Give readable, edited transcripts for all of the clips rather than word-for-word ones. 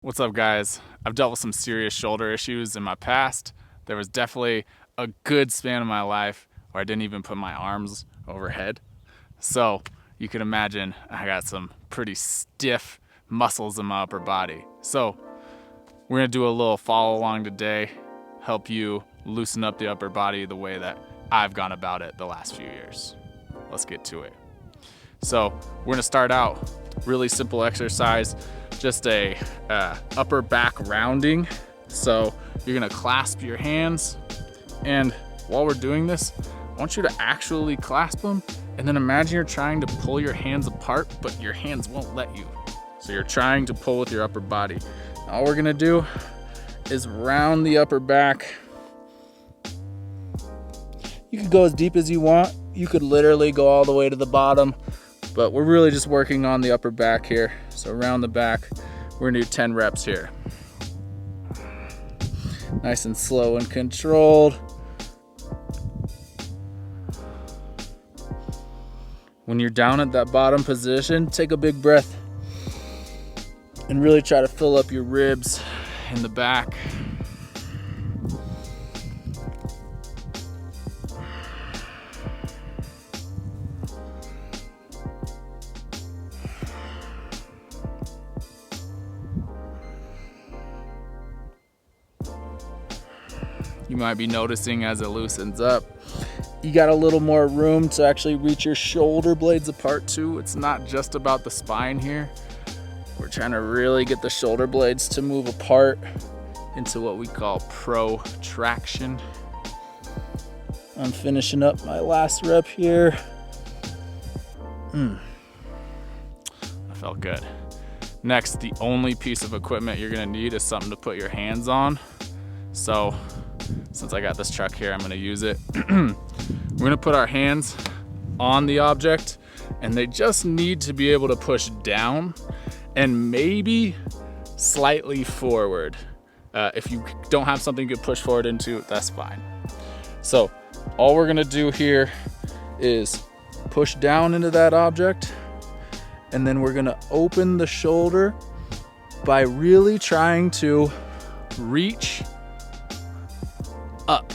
What's up, guys? I've dealt with some serious shoulder issues in my past. There was definitely a good span of my life where I didn't even put my arms overhead. So you can imagine I got some pretty stiff muscles in my upper body. So we're gonna do a little follow along today, help you loosen up the upper body the way that I've gone about it the last few years. Let's get to it. So we're gonna start out really simple exercise, just a upper back rounding. So you're gonna clasp your hands, and while we're doing this, I want you to actually clasp them, and then imagine you're trying to pull your hands apart, but your hands won't let you. So you're trying to pull with your upper body. All we're gonna do is round the upper back. You could go as deep as you want. You could literally go all the way to the bottom, but we're really just working on the upper back here. So around the back, we're gonna do 10 reps here. Nice and slow and controlled. When you're down at that bottom position, take a big breath and really try to fill up your ribs in the back. You might be noticing as it loosens up, you got a little more room to actually reach your shoulder blades apart too. It's not just about the spine here. We're trying to really get the shoulder blades to move apart into what we call protraction. I'm finishing up my last rep here. That felt good. Next, the only piece of equipment you're gonna need is something to put your hands on. So since I got this truck here, I'm gonna use it. We're gonna put our hands on the object, and they just need to be able to push down and maybe slightly forward. If you don't have something you could push forward into, that's fine. So all we're gonna do here is push down into that object, and then we're gonna open the shoulder by really trying to reach up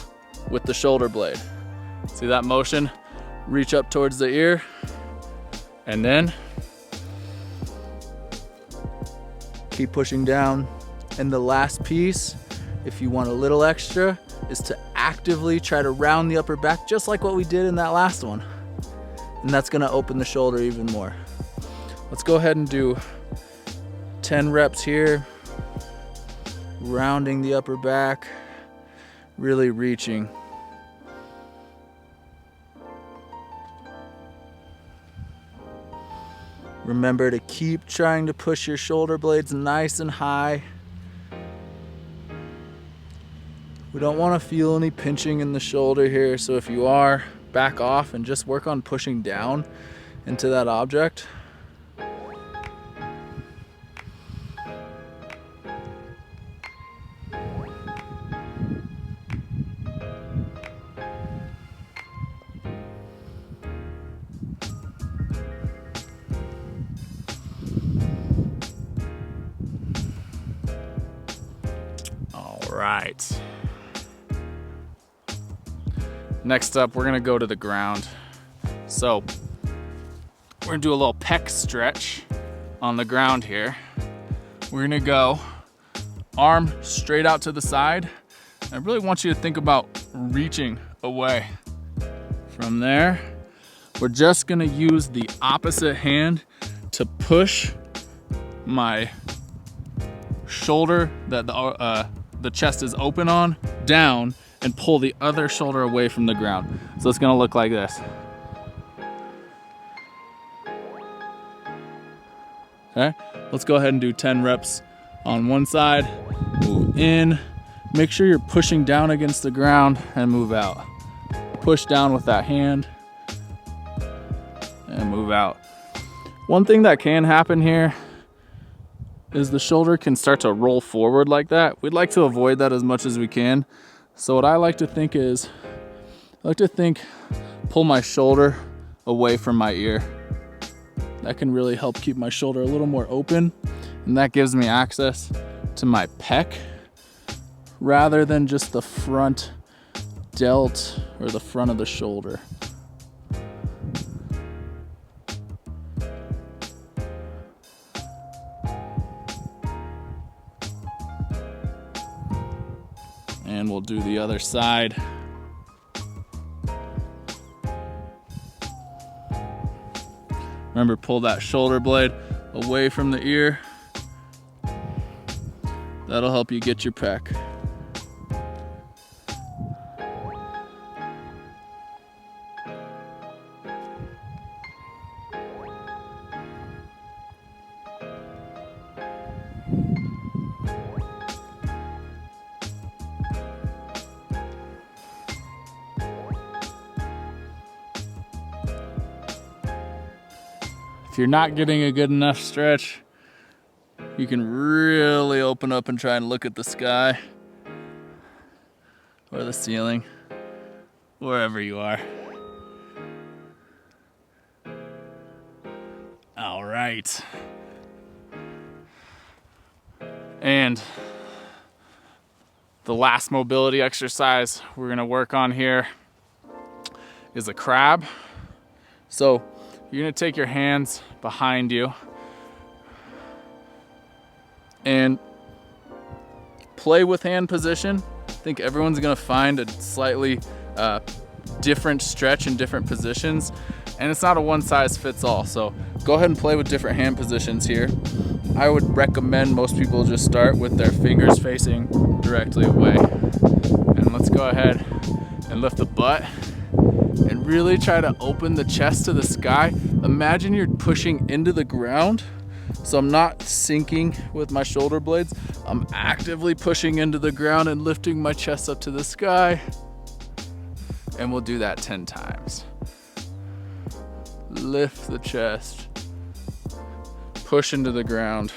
with the shoulder blade. See that motion? Reach up towards the ear, and then keep pushing down. And the last piece, if you want a little extra, is to actively try to round the upper back, just like what we did in that last one. And that's gonna open the shoulder even more. Let's go ahead and do 10 reps here, rounding the upper back, really reaching. Remember to keep trying to push your shoulder blades nice and high. We don't want to feel any pinching in the shoulder here, so if you are, back off and just work on pushing down into that object. Right. Next up, we're gonna go to the ground. So we're gonna do a little pec stretch on the ground here. We're gonna go arm straight out to the side. I really want you to think about reaching away. From there, we're just gonna use the opposite hand to push my shoulder that the chest is open on down, and pull the other shoulder away from the ground. So it's gonna look like this. Okay, let's go ahead and do 10 reps on one side. Move in, make sure you're pushing down against the ground, and move out. Push down with that hand and move out. One thing that can happen here is the shoulder can start to roll forward like that. We'd like to avoid that as much as we can. So what I like to think is, pull my shoulder away from my ear. That can really help keep my shoulder a little more open, and that gives me access to my pec rather than just the front delt or the front of the shoulder. And we'll do the other side. Remember, pull that shoulder blade away from the ear. That'll help you get your pec. If you're not getting a good enough stretch, you can really open up and try and look at the sky or the ceiling, wherever you are. All right. And the last mobility exercise we're gonna work on here is a crab. So you're gonna take your hands behind you and play with hand position. I think everyone's gonna find a slightly different stretch in different positions, and it's not a one size fits all. So go ahead and play with different hand positions here. I would recommend most people just start with their fingers facing directly away. And let's go ahead and lift the butt and really try to open the chest to the sky. Imagine you're pushing into the ground. So I'm not sinking with my shoulder blades. I'm actively pushing into the ground and lifting my chest up to the sky. And we'll do that 10 times. Lift the chest. Push into the ground.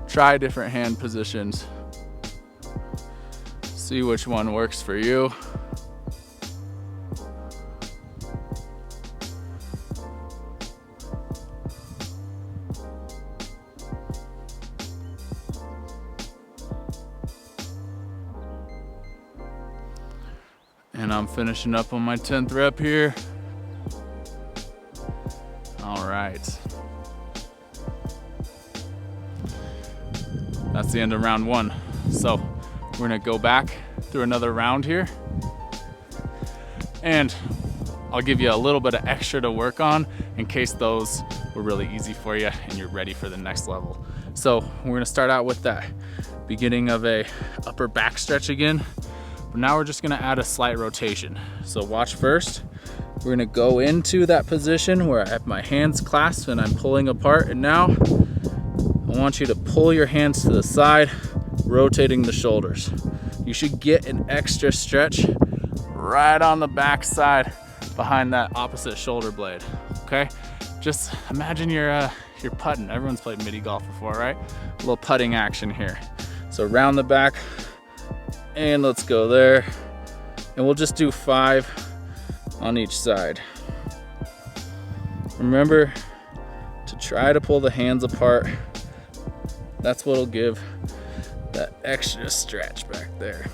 Try different hand positions. See which one works for you. And I'm finishing up on my 10th rep here. All right. That's the end of round 1. So we're gonna go back through another round here. And I'll give you a little bit of extra to work on in case those were really easy for you and you're ready for the next level. So we're gonna start out with that beginning of a upper back stretch again. But now we're just gonna add a slight rotation. So watch first. We're gonna go into that position where I have my hands clasped and I'm pulling apart. And now I want you to pull your hands to the side, rotating the shoulders. You should get an extra stretch right on the back side behind that opposite shoulder blade, okay? Just imagine you're putting. Everyone's played midi golf before, right? A little putting action here. So round the back, and let's go there. And we'll just do 5 on each side. Remember to try to pull the hands apart. That's what'll give that extra stretch back there.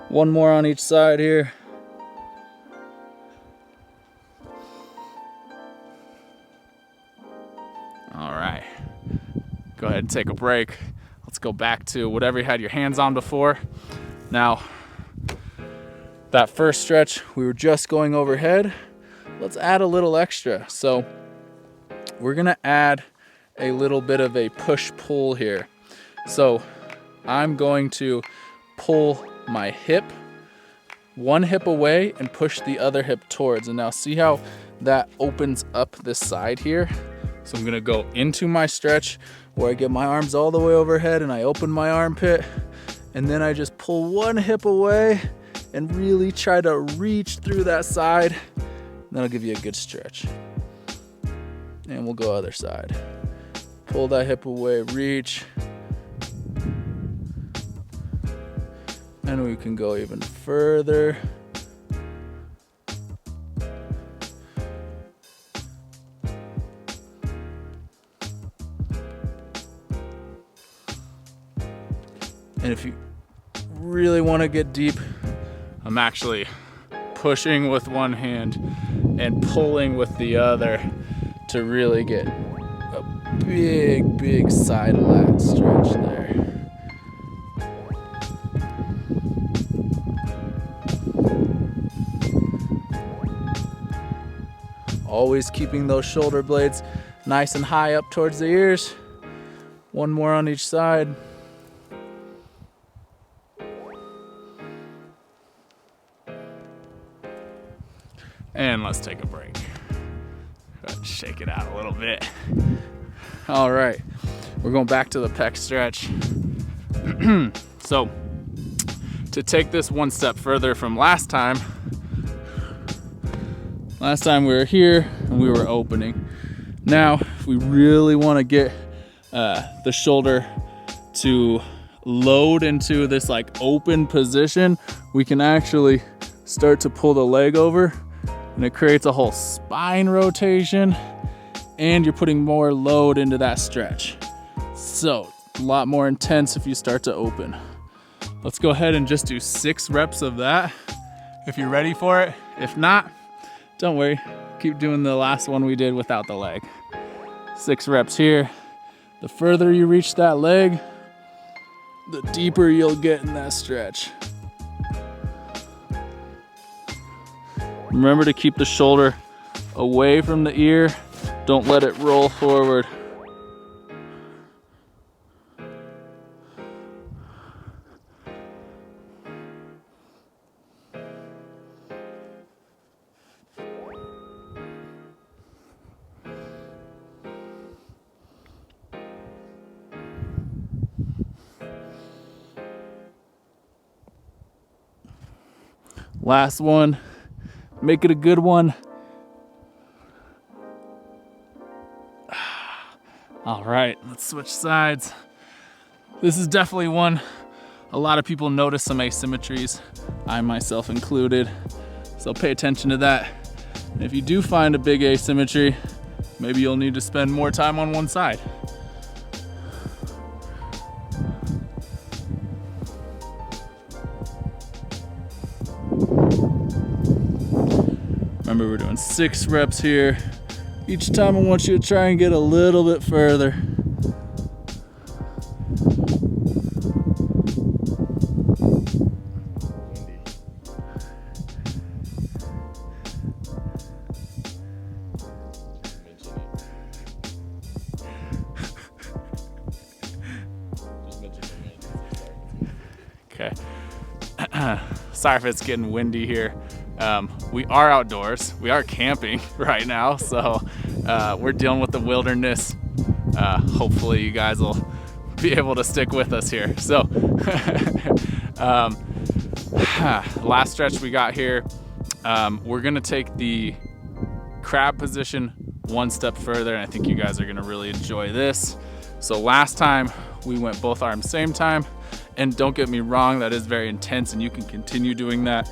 One more on each side here. All right, go ahead and take a break. Let's go back to whatever you had your hands on before. Now, that first stretch, we were just going overhead. Let's add a little extra. So we're gonna add a little bit of a push-pull here. So I'm going to pull my hip, one hip away, and push the other hip towards. And now see how that opens up this side here? So I'm gonna go into my stretch where I get my arms all the way overhead and I open my armpit, and then I just pull one hip away and really try to reach through that side That'll give you a good stretch. And we'll go other side. Pull that hip away, reach. And we can go even further. And if you really want to get deep, I'm actually pushing with one hand and pulling with the other to really get a big side lat stretch there. Always keeping those shoulder blades nice and high up towards the ears. One more on each side. And let's take a break. Shake it out a little bit. All right, we're going back to the pec stretch. So, to take this one step further from last time we were here and we were opening. Now, if we really want to get the shoulder to load into this like open position, we can actually start to pull the leg over, and it creates a whole spine rotation, and you're putting more load into that stretch. So, a lot more intense if you start to open. Let's go ahead and just do 6 reps of that if you're ready for it. If not, don't worry, keep doing the last one we did without the leg. 6 reps here. The further you reach that leg, the deeper you'll get in that stretch. Remember to keep the shoulder away from the ear. Don't let it roll forward. Last one. Make it a good one. All right, let's switch sides. This is definitely one a lot of people notice some asymmetries, I myself included. So pay attention to that. And if you do find a big asymmetry, maybe you'll need to spend more time on one side. Remember, we're doing 6 reps here. Each time I want you to try and get a little bit further. Okay. Sorry if it's getting windy here. We are outdoors. We are camping right now, so we're dealing with the wilderness. Hopefully you guys will be able to stick with us here. So last stretch we got here, we're gonna take the crab position one step further, and I think you guys are gonna really enjoy this. So last time we went both arms same time, and don't get me wrong, that is very intense and you can continue doing that.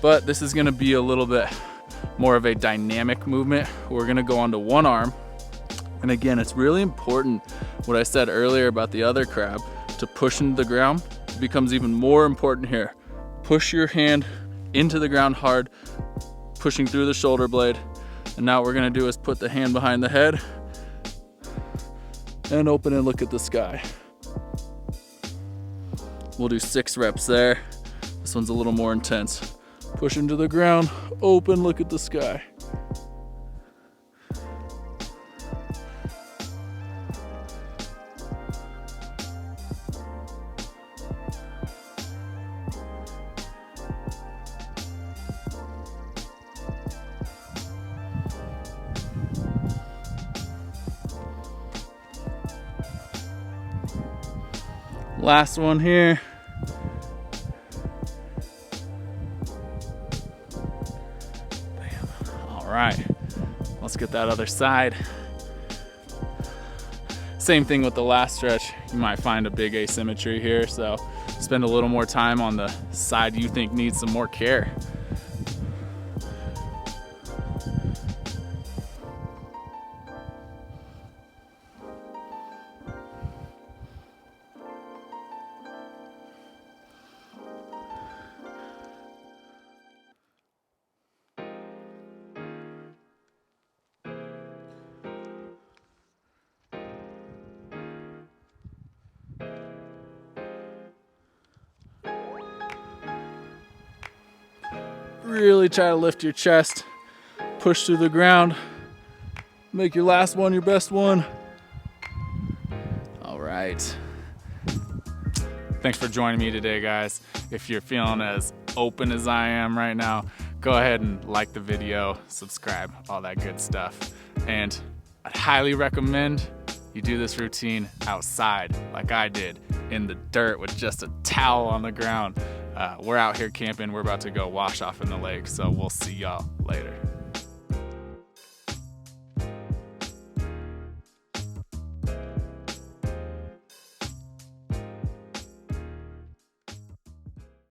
But this is gonna be a little bit more of a dynamic movement. We're gonna go onto one arm. And again, it's really important what I said earlier about the other crab, to push into the ground. It becomes even more important here. Push your hand into the ground hard, pushing through the shoulder blade. And now what we're gonna do is put the hand behind the head and open and look at the sky. We'll do 6 reps there. This one's a little more intense. Push into the ground, open, look at the sky. Last one here. All right. Hit that other side. Same thing with the last stretch. You might find a big asymmetry here, so spend a little more time on the side you think needs some more care. Really try to lift your chest, push through the ground, make your last one your best one. All right. Thanks for joining me today, guys. If you're feeling as open as I am right now, go ahead and like the video, subscribe, all that good stuff. And I'd highly recommend you do this routine outside like I did, in the dirt with just a towel on the ground. We're out here camping. We're about to go wash off in the lake, so we'll see y'all later.